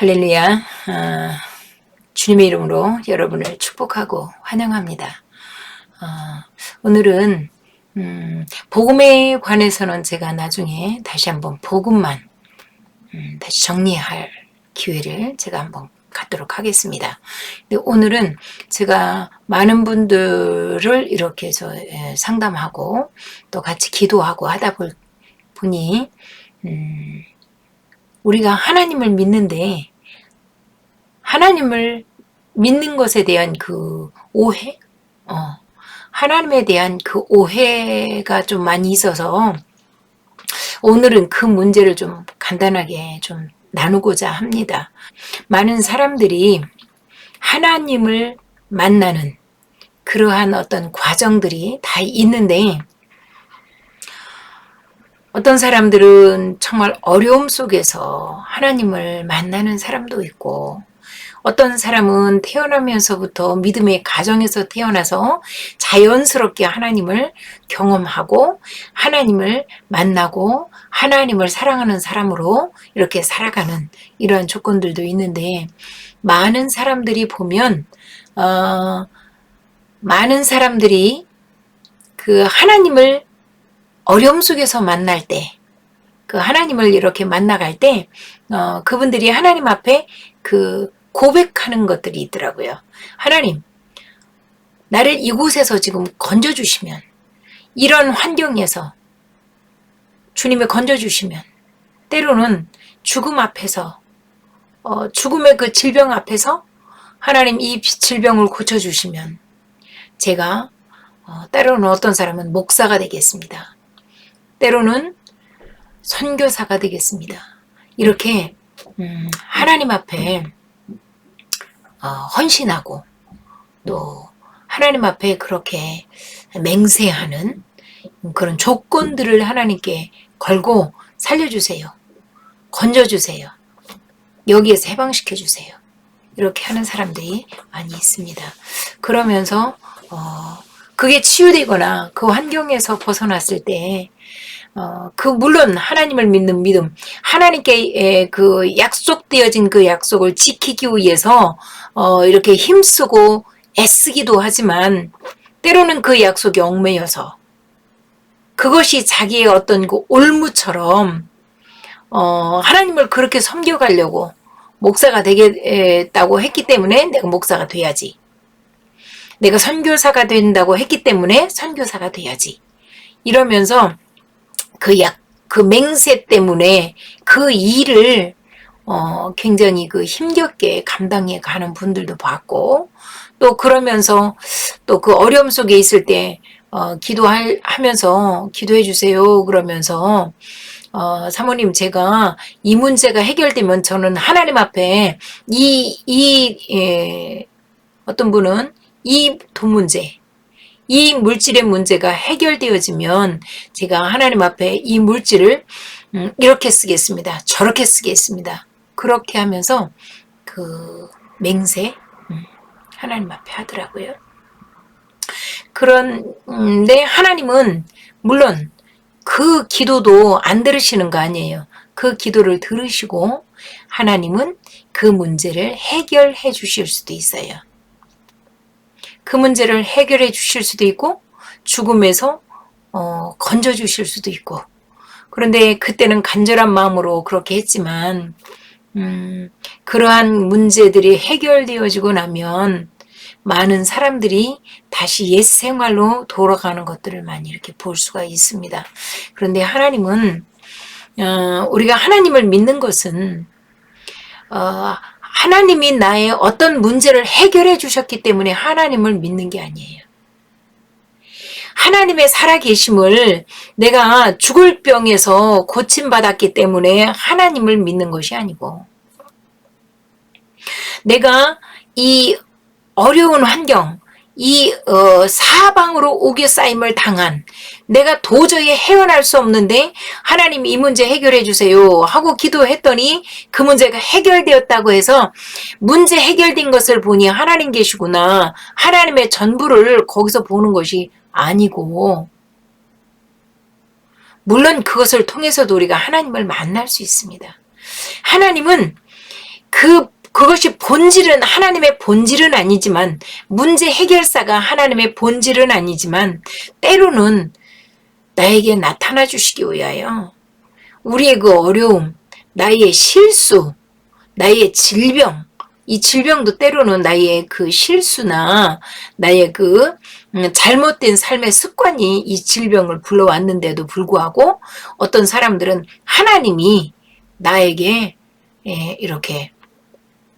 할렐루야. 주님의 이름으로 여러분을 축복하고 환영합니다. 오늘은 복음에 관해서는 제가 나중에 다시 한번 복음만 다시 정리할 기회를 제가 한번 갖도록 하겠습니다. 근데 오늘은 제가 많은 분들을 이렇게 해서 상담하고 또 같이 기도하고 하다 보니 우리가 하나님을 믿는데 하나님을 믿는 것에 대한 그 오해? 하나님에 대한 그 오해가 좀 많이 있어서 오늘은 그 문제를 좀 간단하게 좀 나누고자 합니다. 많은 사람들이 하나님을 만나는 그러한 어떤 과정들이 다 있는데 어떤 사람들은 정말 어려움 속에서 하나님을 만나는 사람도 있고 어떤 사람은 태어나면서부터 믿음의 가정에서 태어나서 자연스럽게 하나님을 경험하고 하나님을 만나고 하나님을 사랑하는 사람으로 이렇게 살아가는 이러한 조건들도 있는데 많은 사람들이 보면 많은 사람들이 그 하나님을 어려움 속에서 만날 때, 그 하나님을 이렇게 만나갈 때, 그분들이 하나님 앞에 그 고백하는 것들이 있더라고요. 하나님, 나를 이곳에서 지금 건져주시면, 이런 환경에서 주님이 건져주시면, 때로는 죽음 앞에서, 죽음의 그 질병 앞에서 하나님 이 질병을 고쳐주시면, 제가, 때로는 어떤 사람은 목사가 되겠습니다. 때로는 선교사가 되겠습니다. 이렇게 하나님 앞에 헌신하고 또 하나님 앞에 그렇게 맹세하는 그런 조건들을 하나님께 걸고 살려주세요. 건져주세요. 여기에서 해방시켜주세요. 이렇게 하는 사람들이 많이 있습니다. 그러면서 그게 치유되거나 그 환경에서 벗어났을 때 물론 하나님을 믿는 믿음, 하나님께 그 약속되어진 그 약속을 지키기 위해서 이렇게 힘쓰고 애쓰기도 하지만 때로는 그 약속이 얽매여서 그것이 자기의 어떤 그 올무처럼 하나님을 그렇게 섬겨가려고 목사가 되겠다고 했기 때문에 내가 목사가 돼야지. 내가 선교사가 된다고 했기 때문에 선교사가 돼야지. 이러면서 그 맹세 때문에 그 일을 굉장히 그 힘겹게 감당해 가는 분들도 봤고 또 그러면서 또 그 어려움 속에 있을 때 기도하면서 기도해 주세요 그러면서 사모님 제가 이 문제가 해결되면 저는 하나님 앞에 어떤 분은 이 돈 문제 이 물질의 문제가 해결되어지면 제가 하나님 앞에 이 물질을 이렇게 쓰겠습니다. 저렇게 쓰겠습니다. 그렇게 하면서 그 맹세 하나님 앞에 하더라고요. 그런데 하나님은 물론 그 기도도 안 들으시는 거 아니에요. 그 기도를 들으시고 하나님은 그 문제를 해결해 주실 수도 있어요. 그 문제를 해결해 주실 수도 있고 죽음에서 건져 주실 수도 있고 그런데 그때는 간절한 마음으로 그렇게 했지만 그러한 문제들이 해결되어지고 나면 많은 사람들이 다시 옛 생활로 돌아가는 것들을 많이 이렇게 볼 수가 있습니다. 그런데 하나님은 우리가 하나님을 믿는 것은 하나님이 나의 어떤 문제를 해결해 주셨기 때문에 하나님을 믿는 게 아니에요. 하나님의 살아계심을 내가 죽을 병에서 고침받았기 때문에 하나님을 믿는 것이 아니고 내가 이 어려운 환경, 이 사방으로 옥에 쌓임을 당한 내가 도저히 헤어날 수 없는데 하나님 이 문제 해결해 주세요 하고 기도했더니 그 문제가 해결되었다고 해서 문제 해결된 것을 보니 하나님 계시구나 하나님의 전부를 거기서 보는 것이 아니고 물론 그것을 통해서도 우리가 하나님을 만날 수 있습니다. 하나님은 그것이 본질은, 하나님의 본질은 아니지만, 문제 해결사가 하나님의 본질은 아니지만, 때로는 나에게 나타나 주시기 위하여 우리의 그 어려움, 나의 실수, 나의 질병, 이 질병도 때로는 나의 그 실수나 나의 그 잘못된 삶의 습관이 이 질병을 불러왔는데도 불구하고 어떤 사람들은 하나님이 나에게 이렇게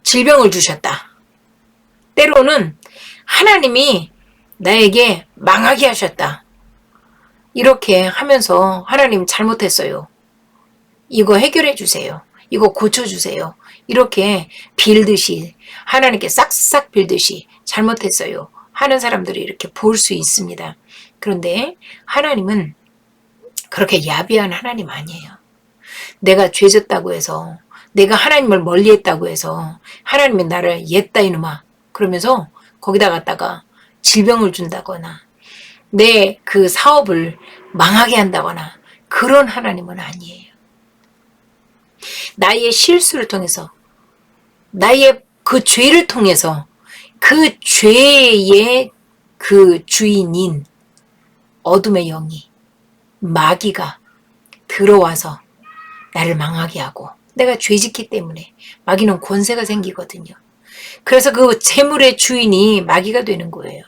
질병을 주셨다. 때로는 하나님이 나에게 망하게 하셨다. 이렇게 하면서 하나님 잘못했어요. 이거 해결해 주세요. 이거 고쳐주세요. 이렇게 빌듯이, 하나님께 싹싹 빌듯이 잘못했어요 하는 사람들이 이렇게 볼 수 있습니다. 그런데 하나님은 그렇게 야비한 하나님 아니에요. 내가 죄졌다고 해서, 내가 하나님을 멀리했다고 해서 하나님이 나를 옛다 이놈아 그러면서 거기다 갖다가 질병을 준다거나 내 그 사업을 망하게 한다거나 그런 하나님은 아니에요. 나의 실수를 통해서, 나의 그 죄를 통해서 그 죄의 그 주인인 어둠의 영이, 마귀가 들어와서 나를 망하게 하고, 내가 죄짓기 때문에 마귀는 권세가 생기거든요. 그래서 그 재물의 주인이 마귀가 되는 거예요.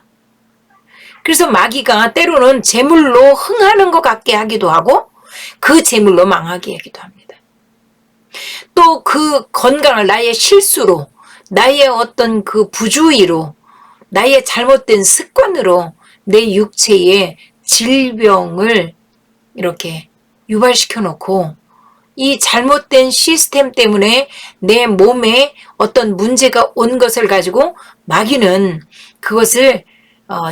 그래서 마귀가 때로는 재물로 흥하는 것 같게 하기도 하고 그 재물로 망하게 하기도 합니다. 또 그 건강을 나의 실수로, 나의 어떤 그 부주의로, 나의 잘못된 습관으로 내 육체에 질병을 이렇게 유발시켜 놓고 이 잘못된 시스템 때문에 내 몸에 어떤 문제가 온 것을 가지고 마귀는 그것을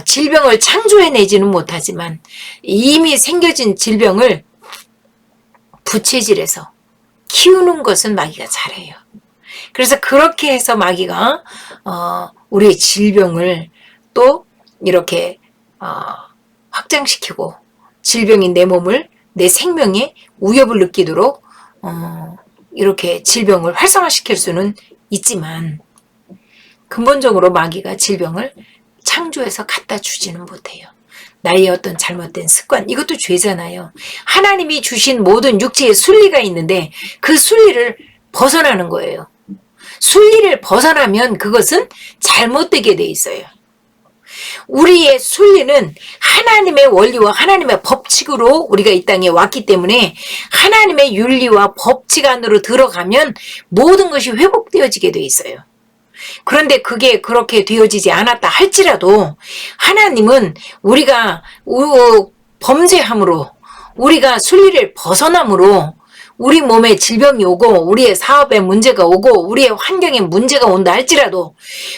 질병을 창조해내지는 못하지만 이미 생겨진 질병을 부채질해서 키우는 것은 마귀가 잘해요. 그래서 그렇게 해서 마귀가 우리의 질병을 또 이렇게 확장시키고 질병인 내 몸을, 내 생명에 위협을 느끼도록 이렇게 질병을 활성화시킬 수는 있지만 근본적으로 마귀가 질병을 창조해서 갖다 주지는 못해요. 나의 어떤 잘못된 습관, 이것도 죄잖아요. 하나님이 주신 모든 육체의 순리가 있는데 그 순리를 벗어나는 거예요. 순리를 벗어나면 그것은 잘못되게 돼 있어요. 우리의 순리는 하나님의 원리와 하나님의 법칙으로 우리가 이 땅에 왔기 때문에 하나님의 윤리와 법칙 안으로 들어가면 모든 것이 회복되어지게 돼 있어요. 그런데 그게 그렇게 되어지지 않았다 할지라도 하나님은 우리가 범죄함으로, 우리가 순리를 벗어남으로 우리 몸에 질병이 오고 우리의 사업에 문제가 오고 우리의 환경에 문제가 온다 할지라도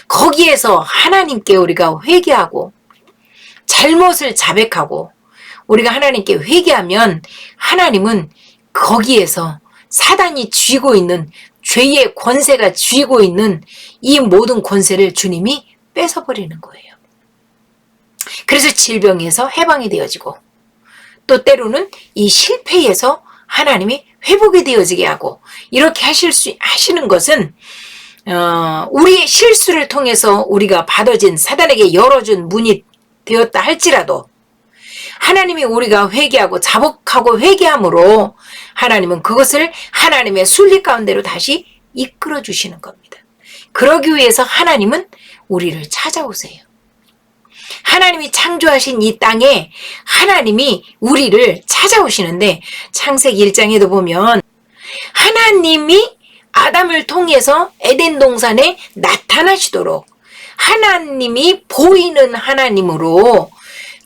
거기에서 하나님께 우리가 회개하고 잘못을 자백하고 우리가 하나님께 회개하면 하나님은 거기에서 사단이 쥐고 있는, 죄의 권세가 쥐고 있는 이 모든 권세를 주님이 뺏어버리는 거예요. 그래서 질병에서 해방이 되어지고 또 때로는 이 실패에서 하나님이 회복이 되어지게 하고 이렇게 하시는 것은 우리의 실수를 통해서 우리가 받아진, 사단에게 열어준 문이 되었다 할지라도 하나님이 우리가 회개하고 자복하고 회개함으로 하나님은 그것을 하나님의 순리 가운데로 다시 이끌어 주시는 겁니다. 그러기 위해서 하나님은 우리를 찾아오세요. 하나님이 창조하신 이 땅에 하나님이 우리를 찾아오시는데 창세기 1장에도 보면 하나님이 아담을 통해서 에덴 동산에 나타나시도록 하나님이 보이는 하나님으로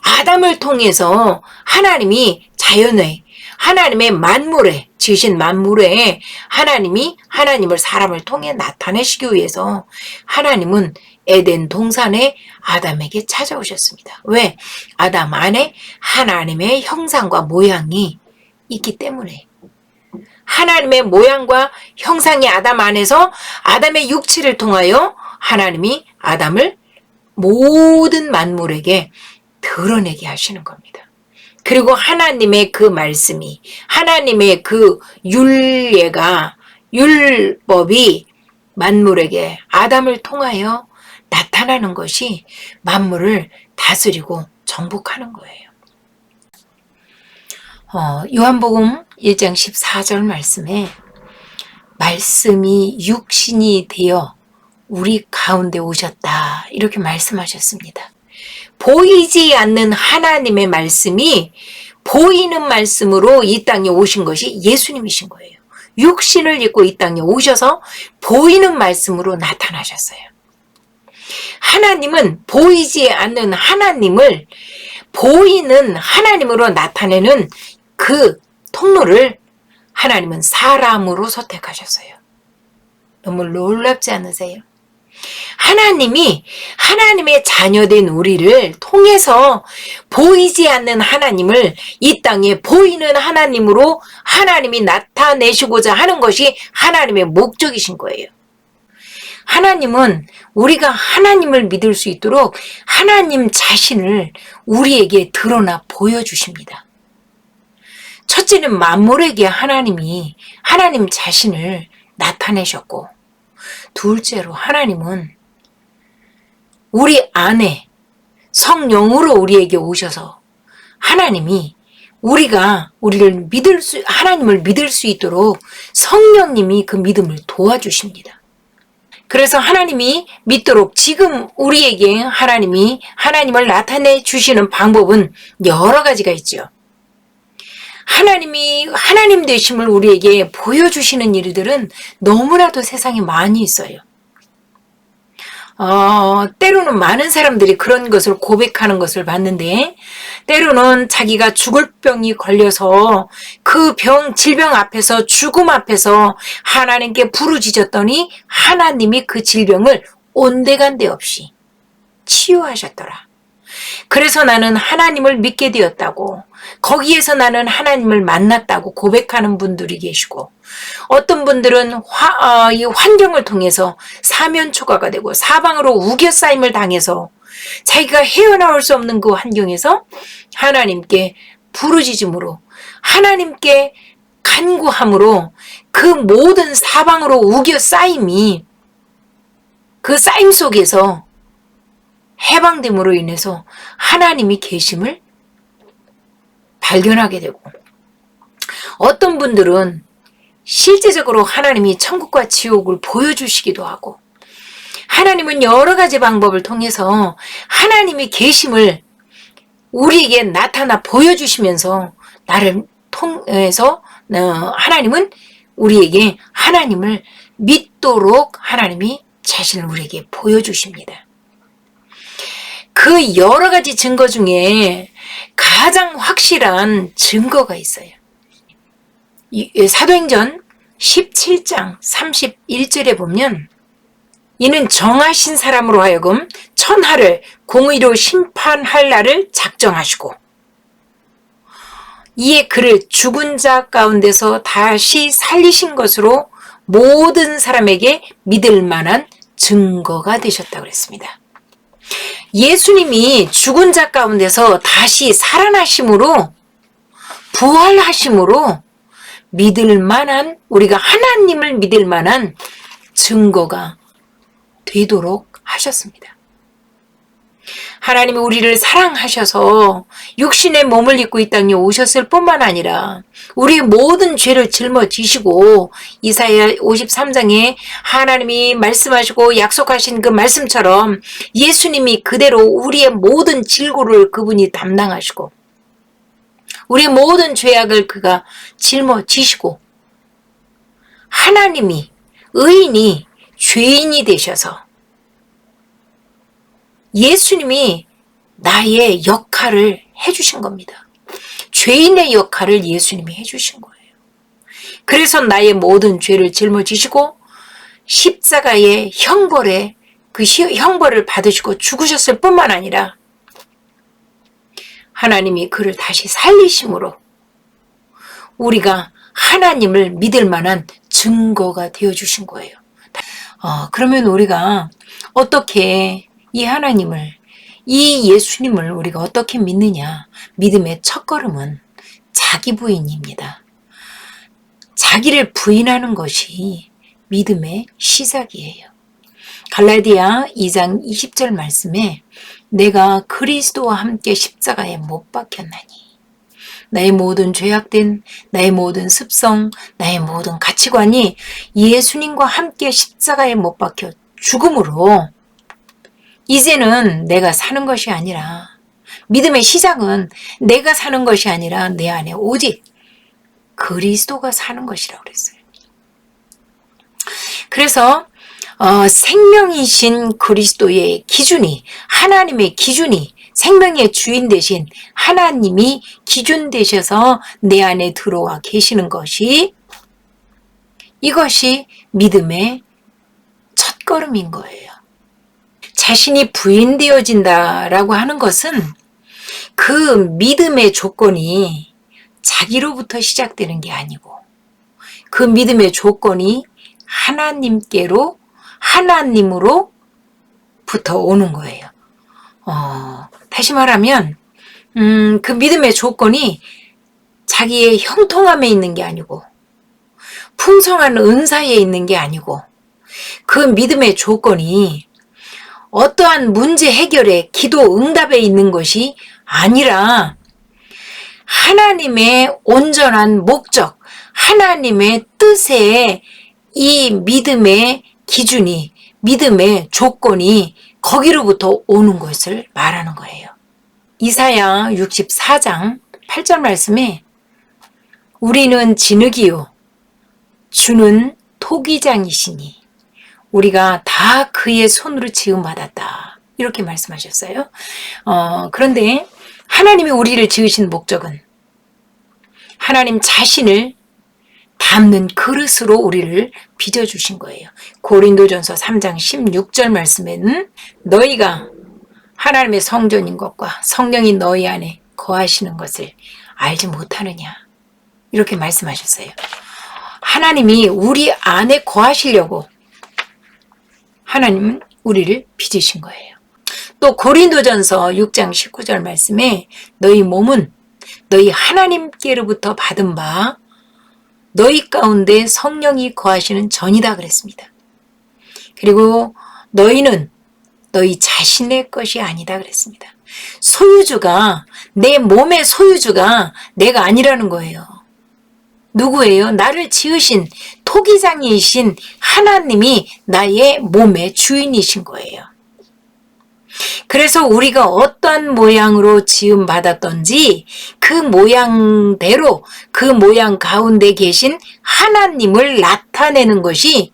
아담을 통해서 하나님이 자연에, 하나님의 만물에, 지으신 만물에 하나님이 하나님을 사람을 통해 나타내시기 위해서 하나님은 에덴 동산에 아담에게 찾아오셨습니다. 왜? 아담 안에 하나님의 형상과 모양이 있기 때문에. 하나님의 모양과 형상이 아담 안에서 아담의 육체를 통하여 하나님이 아담을 모든 만물에게 드러내게 하시는 겁니다. 그리고 하나님의 그 말씀이, 하나님의 그 율법이 만물에게 아담을 통하여 나타나는 것이 만물을 다스리고 정복하는 거예요. 요한복음 1장 14절 말씀에 말씀이 육신이 되어 우리 가운데 오셨다 이렇게 말씀하셨습니다. 보이지 않는 하나님의 말씀이 보이는 말씀으로 이 땅에 오신 것이 예수님이신 거예요. 육신을 입고 이 땅에 오셔서 보이는 말씀으로 나타나셨어요. 하나님은 보이지 않는 하나님을 보이는 하나님으로 나타내는 그 통로를 하나님은 사람으로 선택하셨어요. 너무 놀랍지 않으세요? 하나님이 하나님의 자녀된 우리를 통해서 보이지 않는 하나님을 이 땅에 보이는 하나님으로 하나님이 나타내시고자 하는 것이 하나님의 목적이신 거예요. 하나님은 우리가 하나님을 믿을 수 있도록 하나님 자신을 우리에게 드러나 보여주십니다. 첫째는 만물에게 하나님이 하나님 자신을 나타내셨고, 둘째로 하나님은 우리 안에 성령으로 우리에게 오셔서 하나님이 하나님을 믿을 수 있도록 성령님이 그 믿음을 도와주십니다. 그래서 하나님이 믿도록 지금 우리에게 하나님을 나타내 주시는 방법은 여러 가지가 있죠. 하나님이 하나님 되심을 우리에게 보여주시는 일들은 너무나도 세상에 많이 있어요. 때로는 많은 사람들이 그런 것을 고백하는 것을 봤는데, 때로는 자기가 죽을 병이 걸려서 그 질병 앞에서, 죽음 앞에서 하나님께 부르짖었더니 하나님이 그 질병을 온데간데 없이 치유하셨더라. 그래서 나는 하나님을 믿게 되었다고, 거기에서 나는 하나님을 만났다고 고백하는 분들이 계시고, 어떤 분들은 이 환경을 통해서 사면초가가 되고 사방으로 우겨싸임을 당해서 자기가 헤어나올 수 없는 그 환경에서 하나님께 부르짖음으로, 하나님께 간구함으로 그 모든 사방으로 우겨싸임이, 그 쌓임 속에서 해방됨으로 인해서 하나님이 계심을 발견하게 되고, 어떤 분들은 실제적으로 하나님이 천국과 지옥을 보여주시기도 하고, 하나님은 여러 가지 방법을 통해서 하나님이 계심을 우리에게 나타나 보여주시면서 나를 통해서 하나님은 우리에게 하나님을 믿도록 하나님이 자신을 우리에게 보여주십니다. 그 여러 가지 증거 중에 가장 확실한 증거가 있어요. 사도행전 17장 31절에 보면, 이는 정하신 사람으로 하여금 천하를 공의로 심판할 날을 작정하시고, 이에 그를 죽은 자 가운데서 다시 살리신 것으로 모든 사람에게 믿을 만한 증거가 되셨다고 그랬습니다. 예수님이 죽은 자 가운데서 다시 살아나심으로, 부활하심으로 우리가 하나님을 믿을 만한 증거가 되도록 하셨습니다. 하나님이 우리를 사랑하셔서 육신의 몸을 입고 이 땅에 오셨을 뿐만 아니라 우리의 모든 죄를 짊어지시고, 이사야 53장에 하나님이 말씀하시고 약속하신 그 말씀처럼 예수님이 그대로 우리의 모든 질고를 그분이 담당하시고, 우리의 모든 죄악을 그가 짊어지시고, 하나님이, 의인이 죄인이 되셔서 예수님이 나의 역할을 해주신 겁니다. 죄인의 역할을 예수님이 해주신 거예요. 그래서 나의 모든 죄를 짊어지시고 십자가의 그 형벌을 받으시고 죽으셨을 뿐만 아니라 하나님이 그를 다시 살리심으로 우리가 하나님을 믿을 만한 증거가 되어주신 거예요. 그러면 우리가 어떻게 이 하나님을, 이 예수님을 우리가 어떻게 믿느냐? 믿음의 첫걸음은 자기 부인입니다. 자기를 부인하는 것이 믿음의 시작이에요. 갈라디아 2장 20절 말씀에 내가 그리스도와 함께 십자가에 못 박혔나니 나의 모든 죄악된 나의 모든 습성, 나의 모든 가치관이 예수님과 함께 십자가에 못 박혀 죽음으로 이제는 내가 사는 것이 아니라 믿음의 시작은 내가 사는 것이 아니라 내 안에 오직 그리스도가 사는 것이라고 그랬어요. 그래서 생명이신 그리스도의 기준이 하나님의 기준이 생명의 주인 되신 하나님이 기준 되셔서 내 안에 들어와 계시는 것이 이것이 믿음의 첫걸음인 거예요. 자신이 부인되어진다라고 하는 것은 그 믿음의 조건이 자기로부터 시작되는 게 아니고 그 믿음의 조건이 하나님으로부터 오는 거예요. 다시 말하면 그 믿음의 조건이 자기의 형통함에 있는 게 아니고 풍성한 은사에 있는 게 아니고 그 믿음의 조건이 어떠한 문제 해결에 기도 응답에 있는 것이 아니라 하나님의 온전한 목적, 하나님의 뜻에 이 믿음의 기준이, 믿음의 조건이 거기로부터 오는 것을 말하는 거예요. 이사야 64장 8절 말씀에 우리는 진흙이요 주는 토기장이시니 우리가 다 그의 손으로 지음받았다. 이렇게 말씀하셨어요. 그런데 하나님이 우리를 지으신 목적은 하나님 자신을 담는 그릇으로 우리를 빚어주신 거예요. 고린도전서 3장 16절 말씀에는 너희가 하나님의 성전인 것과 성령이 너희 안에 거하시는 것을 알지 못하느냐 이렇게 말씀하셨어요. 하나님이 우리 안에 거하시려고 하나님은 우리를 빚으신 거예요. 또 고린도전서 6장 19절 말씀에 너희 몸은 너희 하나님께로부터 받은 바 너희 가운데 성령이 거하시는 전이다 그랬습니다. 그리고 너희는 너희 자신의 것이 아니다 그랬습니다. 소유주가 내 몸의 소유주가 내가 아니라는 거예요. 누구예요? 나를 지으신 토기장이신 하나님이 나의 몸의 주인이신 거예요. 그래서 우리가 어떤 모양으로 지음받았던지 그 모양대로 그 모양 가운데 계신 하나님을 나타내는 것이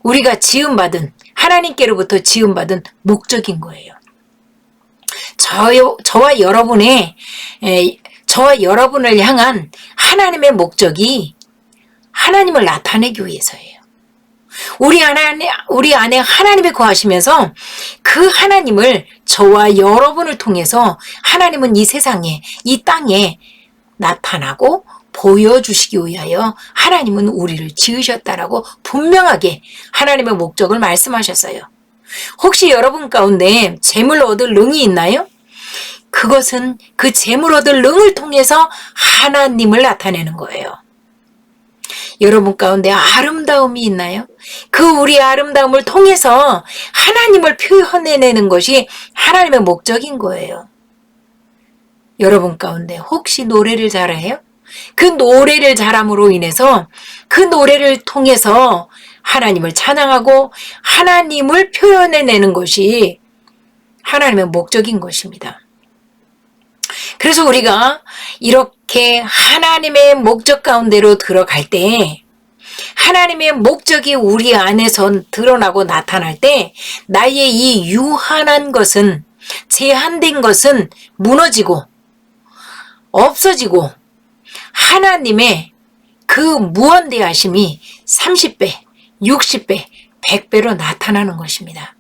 우리가 지음받은 하나님께로부터 지음받은 목적인 거예요. 저와 여러분을 향한 하나님의 목적이 하나님을 나타내기 위해서예요. 우리 안에 하나님이 거하시면서 그 하나님을 저와 여러분을 통해서 하나님은 이 세상에, 이 땅에 나타나고 보여주시기 위하여 하나님은 우리를 지으셨다라고 분명하게 하나님의 목적을 말씀하셨어요. 혹시 여러분 가운데 재물 얻을 능이 있나요? 그것은 그 재물 얻을 능을 통해서 하나님을 나타내는 거예요. 여러분 가운데 아름다움이 있나요? 그 우리 아름다움을 통해서 하나님을 표현해내는 것이 하나님의 목적인 거예요. 여러분 가운데 혹시 노래를 잘해요? 그 노래를 잘함으로 인해서 그 노래를 통해서 하나님을 찬양하고 하나님을 표현해내는 것이 하나님의 목적인 것입니다. 그래서 우리가 이렇게 하나님의 목적 가운데로 들어갈 때 하나님의 목적이 우리 안에서 드러나고 나타날 때 나의 이 유한한 것은 제한된 것은 무너지고 없어지고 하나님의 그 무한대하심이 30배, 60배, 100배로 나타나는 것입니다.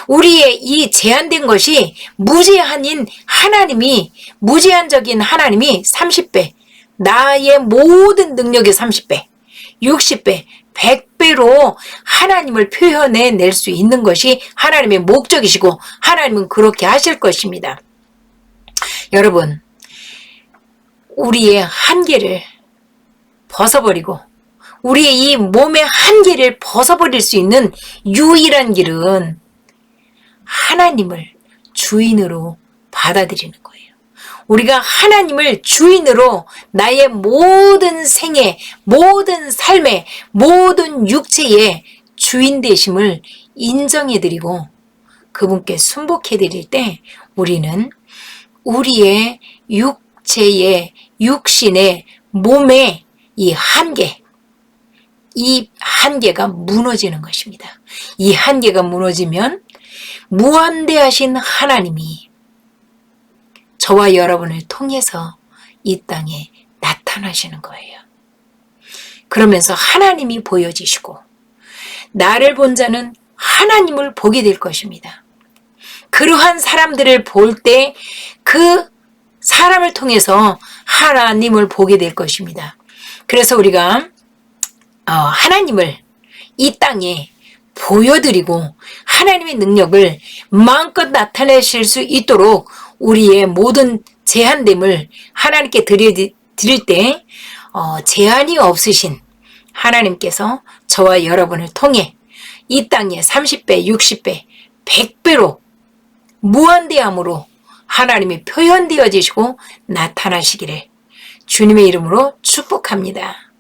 우리의 이 제한된 것이 무제한인 하나님이 무제한적인 하나님이 30배, 나의 모든 능력의 30배, 60배, 100배로 하나님을 표현해낼 수 있는 것이 하나님의 목적이시고 하나님은 그렇게 하실 것입니다. 여러분, 우리의 한계를 벗어버리고 우리의 이 몸의 한계를 벗어버릴 수 있는 유일한 길은 하나님을 주인으로 받아들이는 거예요. 우리가 하나님을 주인으로 나의 모든 생애, 모든 삶의, 모든 육체의 주인 되심을 인정해드리고 그분께 순복해드릴 때 우리는 우리의 육체의, 육신의, 몸의 이 한계가 무너지는 것입니다. 이 한계가 무너지면 무한대하신 하나님이 저와 여러분을 통해서 이 땅에 나타나시는 거예요. 그러면서 하나님이 보여지시고 나를 본 자는 하나님을 보게 될 것입니다. 그러한 사람들을 볼 때 그 사람을 통해서 하나님을 보게 될 것입니다. 그래서 우리가 하나님을 이 땅에 보여드리고 하나님의 능력을 마음껏 나타내실 수 있도록 우리의 모든 제한됨을 하나님께 드릴 때 제한이 없으신 하나님께서 저와 여러분을 통해 이 땅에 30배, 60배, 100배로 무한대함으로 하나님이 표현되어지시고 나타나시기를 주님의 이름으로 축복합니다.